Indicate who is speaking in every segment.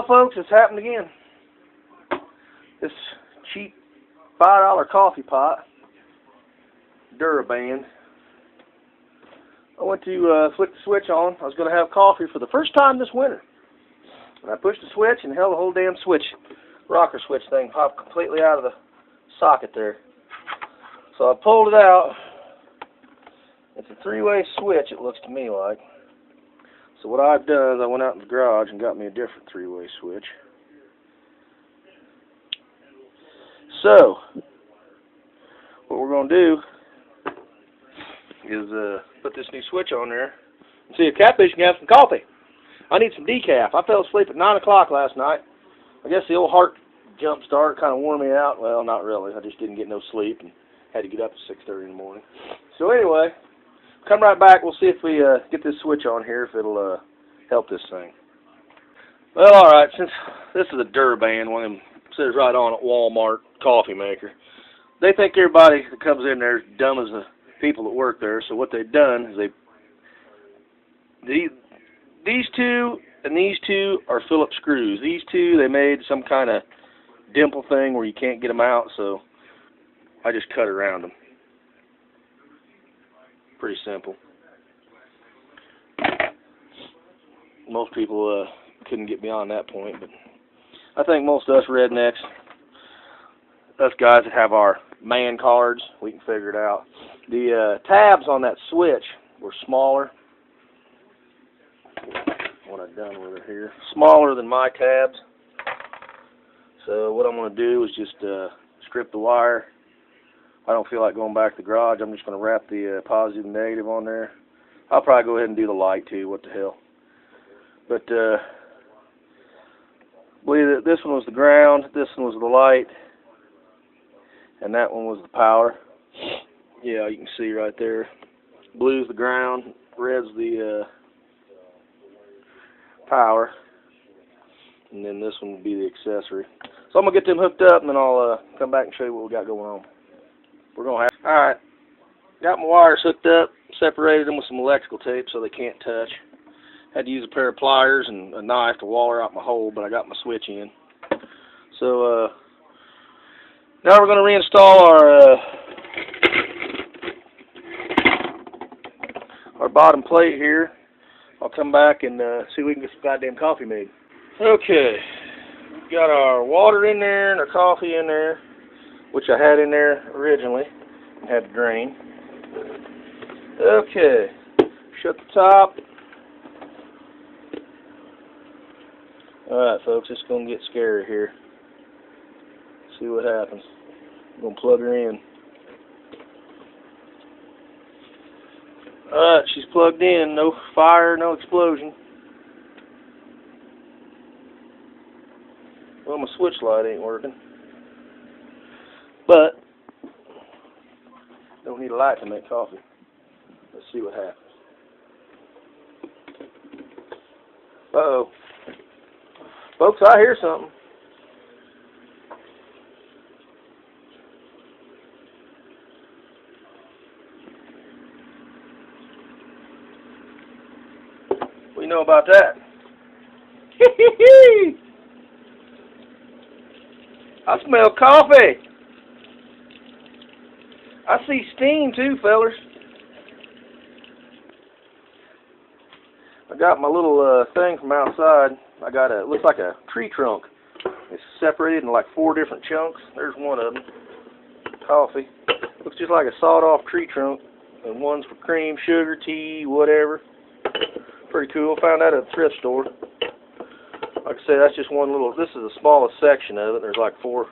Speaker 1: Well, folks, it's happened again. This cheap $5 coffee pot, Duraband. I went to flick the switch on. I was going to have coffee for the first time this winter. And I pushed the switch, and hell, the whole damn switch, rocker switch thing, popped completely out of the socket there. So I pulled it out. It's a three-way switch, it looks to me like. So what I've done is I went out in the garage and got me a different three-way switch. So, what we're going to do is put this new switch on there and see if Catfish can have some coffee. I need some decaf. I fell asleep at 9 o'clock last night. I guess the old heart jump start kind of wore me out. Well, not really. I just didn't get no sleep and had to get up at 6:30 in the morning. So anyway, come right back. We'll see if we get this switch on here, if it'll help this thing. Well, all right. Since this is a Duraband, one of them says right on at Walmart coffee maker, they think everybody that comes in there is dumb as the people that work there. So what they've done is these two and these two are Phillips screws. These two, they made some kind of dimple thing where you can't get them out, so I just cut around them. Pretty simple. Most people couldn't get beyond that point, but I think most of us rednecks, us guys that have our man cards, we can figure it out. The tabs on that switch were smaller. What I've done with it here, smaller than my tabs. So what I'm going to do is just strip the wire. I don't feel like going back to the garage. I'm just going to wrap the positive and negative on there. I'll probably go ahead and do the light too. What the hell? But I believe that this one was the ground, this one was the light, and that one was the power. Yeah, you can see right there. Blue's the ground, red's the power, and then this one will be the accessory. So I'm going to get them hooked up, and then I'll come back and show you what we got going on. We're going to have... Alright, got my wires hooked up, separated them with some electrical tape so they can't touch. Had to use a pair of pliers and a knife to waller out my hole, but I got my switch in. So, now we're going to reinstall our bottom plate here. I'll come back and see if we can get some goddamn coffee made. Okay, we've got our water in there and our coffee in there, which I had in there originally, had to drain. Okay, shut the top. Alright folks, it's going to get scary here. See what happens. I'm going to plug her in. Alright, she's plugged in. No fire, no explosion. Well, my switch light ain't working. But, don't need a light to make coffee. Let's see what happens. Uh-oh. Folks, I hear something. What do you know about that? I smell coffee. I see steam too, fellers. I got my little thing from outside. I got it looks like a tree trunk. It's separated in like 4 different chunks. There's one of them. Coffee. Looks just like a sawed-off tree trunk. And one's for cream, sugar, tea, whatever. Pretty cool. Found that at a thrift store. Like I said, that's just one little. This is the smallest section of it. There's like 4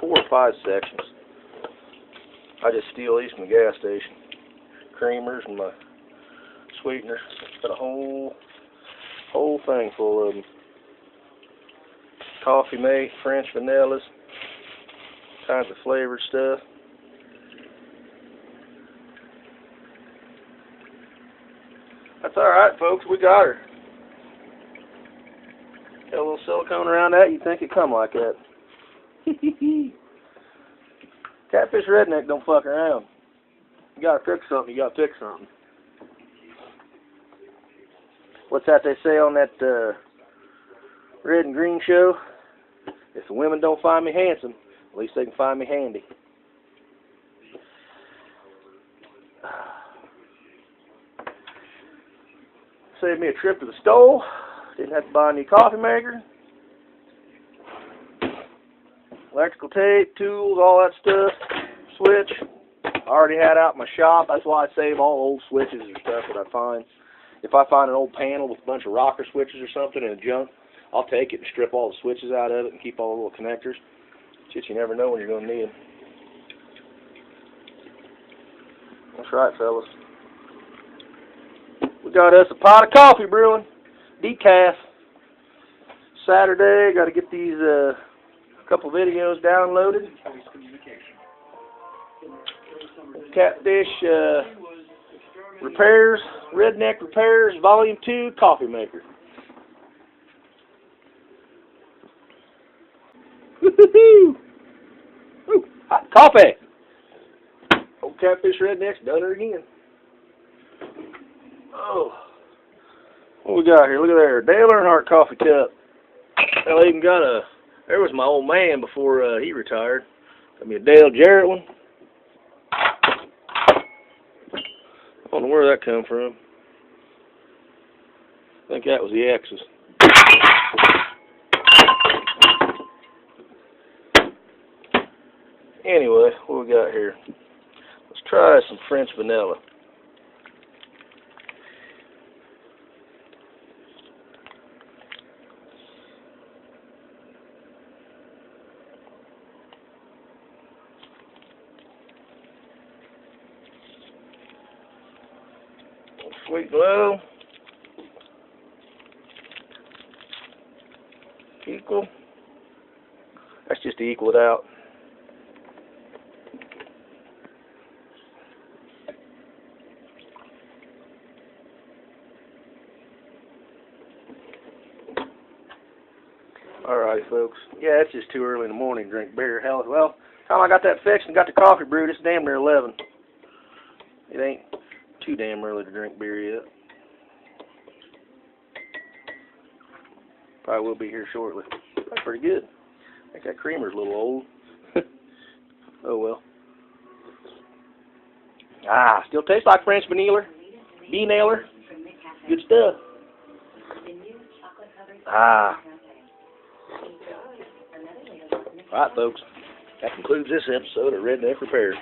Speaker 1: or 5 sections. I just steal these from the gas station. Creamers and my sweeteners. Got a whole thing full of them. Coffee mate, French vanillas, kinds of flavored stuff. That's alright, folks, we got her. Got a little silicone around that, you'd think it'd come like that. Catfish redneck don't fuck around. You gotta fix something, you gotta fix something. What's that they say on that red and green show. If the women don't find me handsome, at least they can find me handy. Saved me a trip to the store. Didn't have to buy a new coffee maker. Electrical tape, tools, all that stuff. Switch. I already had out in my shop. That's why I save all old switches and stuff that I find. If I find an old panel with a bunch of rocker switches or something and junk, I'll take it and strip all the switches out of it and keep all the little connectors. Shit, you never know when you're going to need them. That's right, fellas. We got us a pot of coffee brewing. Decaf. Saturday, got to get these couple videos downloaded. Catfish repairs, redneck repairs, volume 2, coffee maker. Woo-hoo-hoo! Ooh, hot coffee. Old Catfish Redneck's done it again. Oh, what we got here? Look at there, Dale Earnhardt coffee cup. Hell, I even got a. There was my old man before he retired. Got me a Dale Jarrett one. I don't know where that come from. I think that was the X's. Anyway, what we got here? Let's try some French vanilla. Sweet and low. Equal. That's just to equal it out. Alrighty, folks. Yeah, it's just too early in the morning to drink beer. Hell, well, time I got that fixed and got the coffee brewed, it's damn near 11. It ain't too damn early to drink beer yet. Probably will be here shortly. That's pretty good. I think that creamer's a little old. Oh well. Ah, still tastes like French vanilla. Bee-nailer. Good stuff. Ah. Alright, folks. That concludes this episode of Redneck Repair.